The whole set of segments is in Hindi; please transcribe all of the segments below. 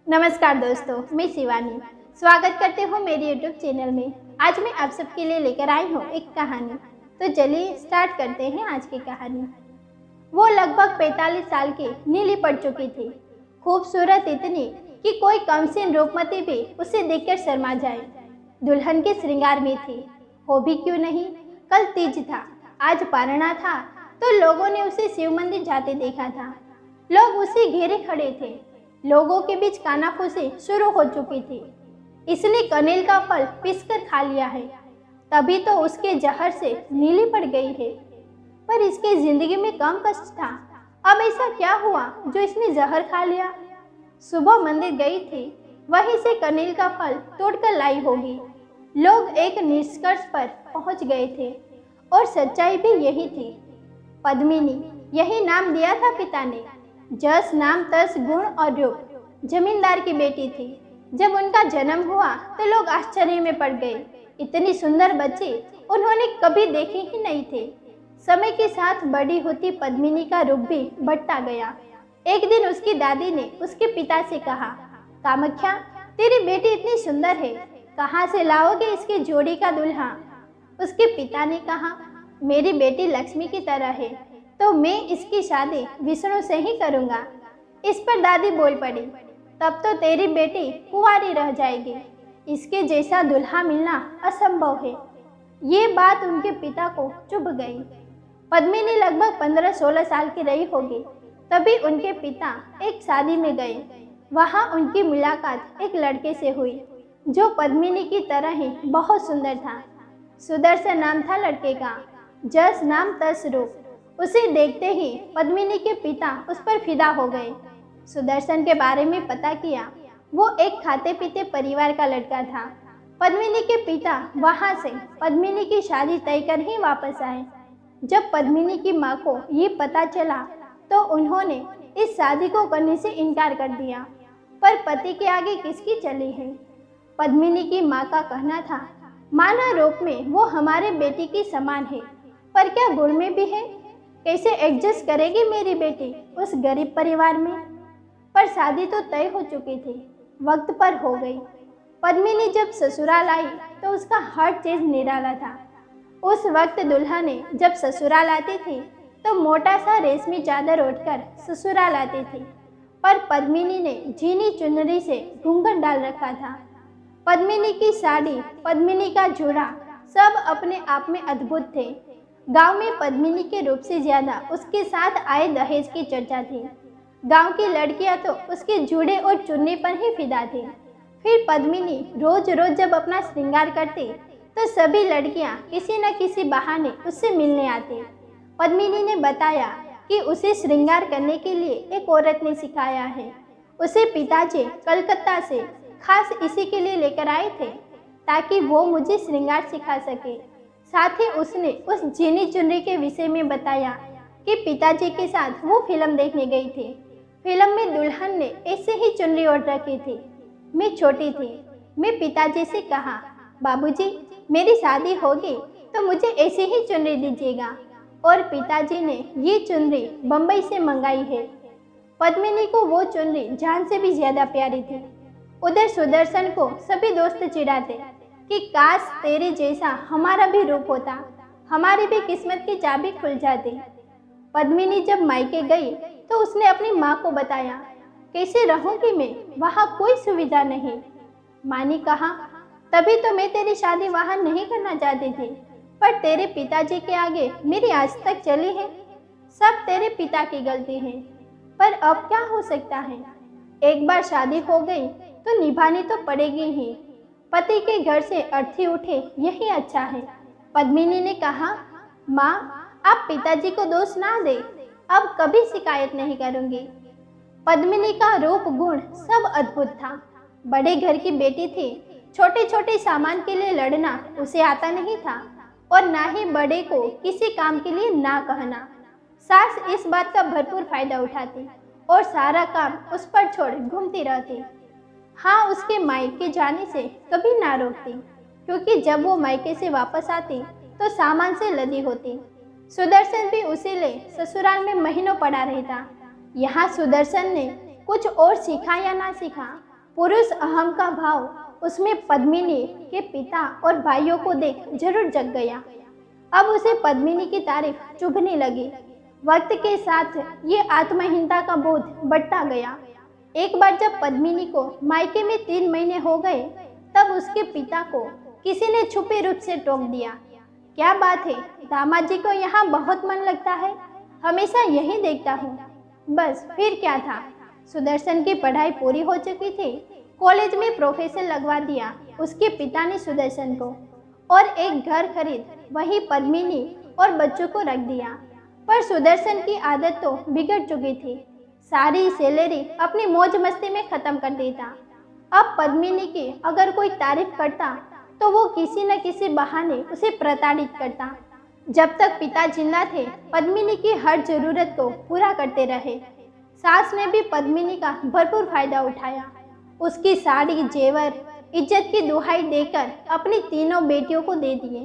नमस्कार दोस्तों, मैं शिवानी स्वागत करती हूँ मेरे यूट्यूब चैनल में। आज मैं आप सबके लिए लेकर आई हूँ एक कहानी। तो चलिए स्टार्ट करते हैं आज की कहानी। वो लगभग 45 साल की नीली पड़ चुकी थी, खूबसूरत इतनी कि कोई कमसीन रूपमती भी उसे देखकर शर्मा जाए। दुल्हन के श्रृंगार में थी, हो भी क्यों नहीं। कल तीज था, आज पारणा था, तो लोगों ने उसे शिव मंदिर जाते देखा था। लोग उसे घेरे खड़े थे, लोगों के बीच कानाफूसी शुरू हो चुकी थी। इसने कनेल का फल पीसकर खा लिया है, तभी तो उसके जहर से नीली पड़ गई है। पर इसकी जिंदगी में कम कष्ट था। अब ऐसा क्या हुआ जो इसने जहर खा लिया? सुबह मंदिर गई थी, वहीं से कनेल का फल तोड़कर लाई होगी। लोग एक निष्कर्ष पर पहुंच गए थे और सच्चाई भी यही थी। पद्मिनी, यही नाम दिया था पिता ने। जस नाम तस गुण और रूप, जमींदार की बेटी थी। जब उनका जन्म हुआ तो लोग आश्चर्य में पड़ गए। इतनी सुंदर बच्ची उन्होंने कभी देखी ही नहीं थी। समय के साथ बड़ी होती पद्मिनी का रूप भी बढ़ता गया। एक दिन उसकी दादी ने उसके पिता से कहा, कामाख्या, तेरी बेटी इतनी सुंदर है, कहाँ से लाओगे इसकी जोड़ी का दूल्हा? उसके पिता ने कहा, मेरी बेटी लक्ष्मी की तरह है, तो मैं इसकी शादी विष्णु से ही करूँगा। इस पर दादी बोल पड़ी, तब तो तेरी बेटी कुंवारी रह जाएगी, इसके जैसा दूल्हा मिलना असंभव है। ये बात उनके पिता को चुभ गई। पद्मिनी लगभग 15-16 साल की रही होगी, तभी उनके पिता एक शादी में गए। वहाँ उनकी मुलाकात एक लड़के से हुई जो पद्मिनी की तरह ही बहुत सुंदर था। सुदर्शन नाम था लड़के का, जस नाम तस रूप। उसे देखते ही पद्मिनी के पिता उस पर फिदा हो गए। सुदर्शन के बारे में पता किया, वो एक खाते पीते परिवार का लड़का था। पद्मिनी के पिता वहाँ से पद्मिनी की शादी तय कर ही वापस आए। जब पद्मिनी की माँ को ये पता चला तो उन्होंने इस शादी को करने से इनकार कर दिया। पर पति के आगे किसकी चली है? पद्मिनी की माँ का कहना था, माना रूप में वो हमारे बेटी की समान है, पर क्या गुण में भी है? कैसे एडजस्ट करेगी मेरी बेटी उस गरीब परिवार में? पर शादी तो तय हो चुकी थी, वक्त पर हो गई। पद्मिनी जब ससुराल आई तो उसका हर चीज निराला था। उस वक्त दुल्हने जब ससुराल आती थी तो मोटा सा रेशमी चादर ओढ़कर ससुराल आती थी, पर पद्मिनी ने झीनी चुनरी से घूंघट डाल रखा था। पद्मिनी की साड़ी, पद्मिनी का जूड़ा सब अपने आप में अद्भुत थे। गांव में पद्मिनी के रूप से ज्यादा उसके साथ आए दहेज की चर्चा थी। गांव की लड़कियां तो उसके जूड़े और चुन्नी पर ही फिदा थी। फिर पद्मिनी रोज रोज जब अपना श्रृंगार करती तो सभी लड़कियां किसी न किसी बहाने उससे मिलने आती। पद्मिनी ने बताया कि उसे श्रृंगार करने के लिए एक औरत ने सिखाया है। उसे पिताजी कलकत्ता से खास इसी के लिए लेकर आए थे ताकि वो मुझे श्रृंगार सिखा सके। साथ ही उसने उस झीनी चुनरी के विषय में बताया कि पिताजी के साथ वो फिल्म देखने गई थी। फिल्म में दुल्हन ने ऐसे ही चुनरी ओढ़ रखी थी। मैं छोटी थी, मैं पिताजी से कहा, बाबूजी, मेरी शादी होगी तो मुझे ऐसी ही चुनरी दीजिएगा, और पिताजी ने ये चुनरी बम्बई से मंगाई है। पद्मिनी को वो चुनरी जान से भी ज्यादा प्यारी थी। उधर सुदर्शन को सभी दोस्त चिढ़ाते कि काश तेरे जैसा हमारा भी रूप होता, हमारी भी किस्मत की चाबी खुल जाती। पद्मिनी जब मायके गई तो उसने अपनी माँ को बताया, कैसे रहूंगी मैं, वहाँ कोई सुविधा नहीं। माँ ने कहा, तभी तो मैं तेरी शादी वहाँ नहीं करना चाहती थी, पर तेरे पिताजी के आगे मेरी आज तक चली है। सब तेरे पिता की गलती है, पर अब क्या हो सकता है? एक बार शादी हो गई तो निभानी तो पड़ेगी ही। पति के घर से अर्थी उठे यही अच्छा है। पद्मिनी ने कहा, माँ, आप पिताजी को दोष ना दे, अब कभी शिकायत नहीं करूंगी। पद्मिनी का रूप गुण सब अद्भुत था। बड़े घर की बेटी थी, छोटे छोटे सामान के लिए लड़ना उसे आता नहीं था, और ना ही बड़े को किसी काम के लिए ना कहना। सास इस बात का भरपूर फायदा उठाती और सारा काम उस पर छोड़ घूमती रहती। हाँ, उसके मायके जाने से कभी ना रोकती, क्योंकि जब वो मायके से वापस आती तो सामान से लदी होती। सुदर्शन भी उसे ले ससुराल में महीनों पड़ा रहता। यहाँ सुदर्शन ने कुछ और सीखा या ना सीखा, पुरुष अहम का भाव उसमें पद्मिनी के पिता और भाइयों को देख जरूर जग गया। अब उसे पद्मिनी की तारीफ चुभने लगी। वक्त के साथ ये आत्महीनता का बोध बढ़ता गया। एक बार जब पद्मिनी को मायके में 3 महीने हो गए, तब उसके पिता को किसी ने छुपे रूप से टोक दिया। क्या बात है, दामाद जी को यहाँ बहुत मन लगता है, हमेशा यही देखता हूँ। बस फिर क्या था, सुदर्शन की पढ़ाई पूरी हो चुकी थी। कॉलेज में प्रोफेसर लगवा दिया उसके पिता ने सुदर्शन को, और एक घर खरीद वही पद्मिनी और बच्चों को रख दिया। पर सुदर्शन की आदत तो बिगड़ चुकी थी। सारी सैलरी अपनी मौज मस्ती में ख़त्म कर देता। अब पद्मिनी की अगर कोई तारीफ करता तो वो किसी न किसी बहाने उसे प्रताड़ित करता। जब तक पिता जिंदा थे, पद्मिनी की हर ज़रूरत को पूरा करते रहे। सास ने भी पद्मिनी का भरपूर फायदा उठाया। उसकी साड़ी, जेवर, इज्जत की दुहाई देकर अपनी तीनों बेटियों को दे दिए।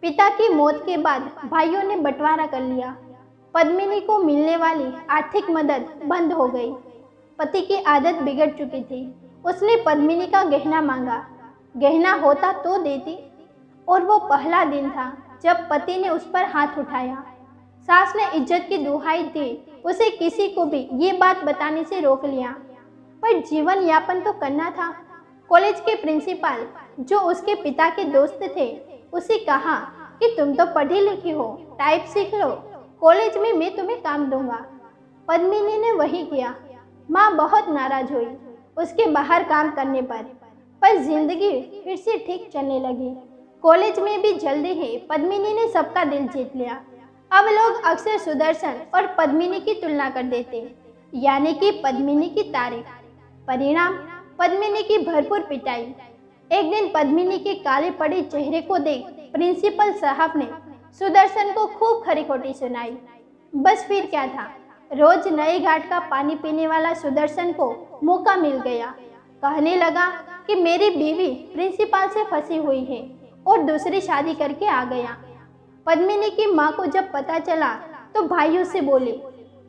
पिता की मौत के बाद भाइयों ने बंटवारा कर लिया। पद्मिनी को मिलने वाली आर्थिक मदद बंद हो गई। पति की आदत बिगड़ चुकी थी। उसने पद्मिनी का गहना मांगा। गहना होता तो देती, और वो पहला दिन था जब पति ने उस पर हाथ उठाया। सास ने इज्जत की दुहाई दी, उसे किसी को भी ये बात बताने से रोक लिया, पर जीवन यापन तो करना था। कॉलेज के प्रिंसिपल, जो उसके पिता के दोस्त थे, उसे कहा कि तुम तो पढ़ी लिखी हो, टाइप सीख लो, कॉलेज में मैं तुम्हें काम दूंगा। पद्मिनी ने वही किया। माँ बहुत नाराज हुई उसके बाहर काम करने पर जिंदगी फिर से ठीक चलने लगी। कॉलेज में भी जल्दी ही पद्मिनी ने सबका दिल जीत लिया। अब लोग अक्सर सुदर्शन और पद्मिनी की तुलना कर देते, यानी कि पद्मिनी की तारीफ। परिणाम, पद्मिनी की भरपूर पिटाई। एक दिन पद्मिनी के काले पड़े चेहरे को देख प्रिंसिपल साहब ने सुदर्शन को खूब खरी खोटी सुनाई। बस फिर क्या था, रोज नए घाट का पानी पीने वाला सुदर्शन को मौका मिल गया। कहने लगा कि मेरी बीवी प्रिंसिपल से फंसी हुई है और दूसरी शादी करके आ गया। पद्मिनी की माँ को जब पता चला तो भाइयों से बोली।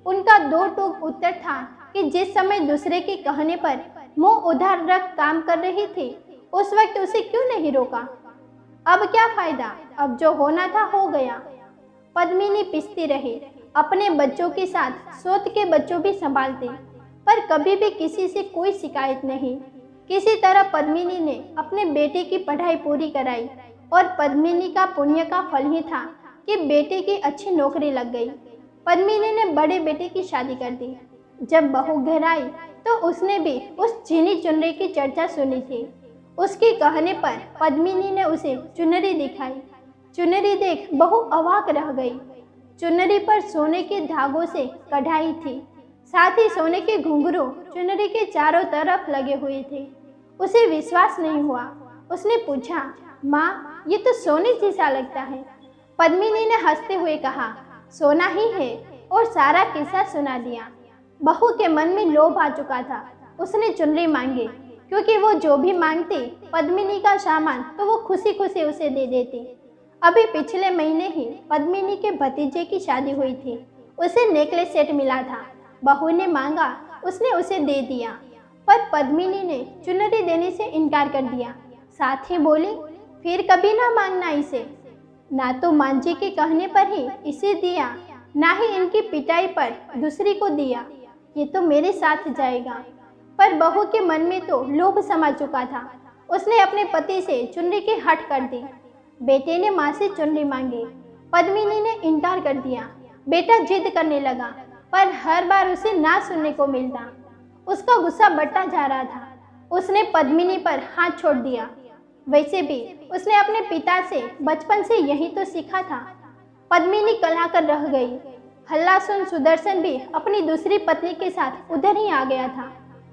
उनका दो टूक उत्तर था कि जिस समय दूसरे के कहने पर मुंह उधार रख काम कर रही थी, उस वक्त उसे क्यों नहीं रोका। अब क्या फायदा, अब जो होना था हो गया। पद्मिनी पिसती रही, अपने बच्चों के साथ सौत के बच्चों भी संभालती, पर कभी भी किसी से कोई शिकायत नहीं। किसी तरह पद्मिनी ने अपने बेटे की पढ़ाई पूरी कराई, और पद्मिनी का पुण्य का फल ही था कि बेटे की अच्छी नौकरी लग गई। पद्मिनी ने बड़े बेटे की शादी कर दी। जब बहू घर आई तो उसने भी उस चीनी चुनरी की चर्चा सुनी थी। उसके कहने पर पद्मिनी ने उसे चुनरी दिखाई। चुनरी देख बहू अवाक रह गई। चुनरी पर सोने के धागों से कढ़ाई थी, साथ ही सोने के घुंघरू चुनरी के चारों तरफ लगे हुए थे। उसे विश्वास नहीं हुआ। उसने पूछा, माँ, ये तो सोने जैसा लगता है। पद्मिनी ने हंसते हुए कहा, सोना ही है, और सारा किस्सा सुना दिया। बहू के मन में लोभ आ चुका था। उसने चुनरी मांगी, क्योंकि वो जो भी मांगती पद्मिनी का सामान तो वो खुशी खुशी उसे दे देती। अभी पिछले महीने ही पद्मिनी के भतीजे की शादी हुई थी। उसे नेकलेस सेट मिला था। बहू ने मांगा, उसने उसे दे दिया, पर पद्मिनी ने चुनरी देने से इनकार कर दिया। साथ ही बोली, फिर कभी ना मांगना इसे। ना तो मां जी के कहने पर ही इसे दिया, ना ही इनकी पिटाई पर दूसरी को दिया। ये तो मेरे साथ जाएगा। पर बहू के मन में तो लोभ समा चुका था। उसने अपने पति से चुनरी की हट कर दी। बेटे ने माँ से चुनरी मांगी। पद्मिनी ने इनकार कर दिया। बेटा जिद करने लगा, पर हर बार उसे ना सुनने को मिलता। उसका गुस्सा बढ़ता जा रहा था। उसने पद्मिनी पर हाथ छोड़ दिया। वैसे भी उसने अपने पिता से बचपन से यही तो सीखा था। पद्मिनी कलहा कर रह गई। हल्ला सुन सुदर्शन भी अपनी दूसरी पत्नी के साथ उधर ही आ गया था।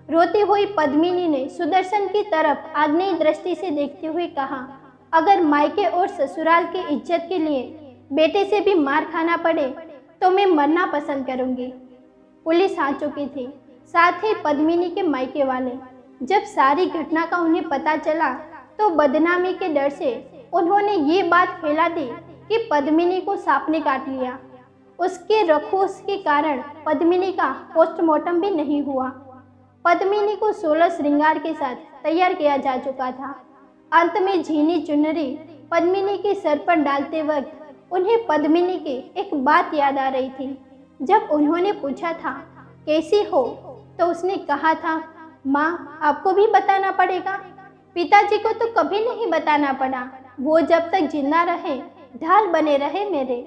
रोती हुई पद्मिनी ने सुदर्शन की तरफ आग्नेय दृष्टि से देखते हुए कहा, अगर मायके और ससुराल की इज्जत के लिए बेटे से भी मार खाना पड़े तो मैं मरना पसंद करूंगी। पुलिस आ चुकी थी, साथ ही पद्मिनी के मायके वाले। जब सारी घटना का उन्हें पता चला तो बदनामी के डर से उन्होंने ये बात फैला दी कि पद्मिनी को सांप ने काट लिया। उसके रखूस के कारण पद्मिनी का पोस्टमार्टम भी नहीं हुआ। पद्मिनी को 16 श्रृंगार के साथ तैयार किया जा चुका था। अंत में झीनी चुनरी पद्मिनी के सर पर डालते वक्त उन्हें पद्मिनी की एक बात याद आ रही थी। जब उन्होंने पूछा था कैसी हो, तो उसने कहा था, माँ आपको भी बताना पड़ेगा। पिताजी को तो कभी नहीं बताना पड़ा, वो जब तक जिंदा रहे ढाल बने रहे मेरे।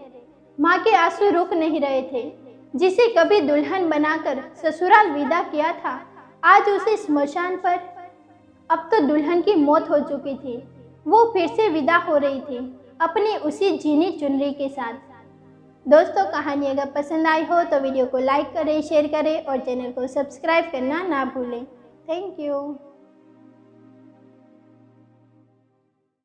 माँ के आंसू रुक नहीं रहे थे। जिसे कभी दुल्हन बनाकर ससुराल विदा किया था, आज उसे स्मशान पर, अब तो दुल्हन की मौत हो चुकी थी, वो फिर से विदा हो रही थी अपनी उसी झीनी चुनरी के साथ। दोस्तों, कहानी अगर पसंद आई हो तो वीडियो को लाइक करें, शेयर करें और चैनल को सब्सक्राइब करना ना भूलें। Thank you.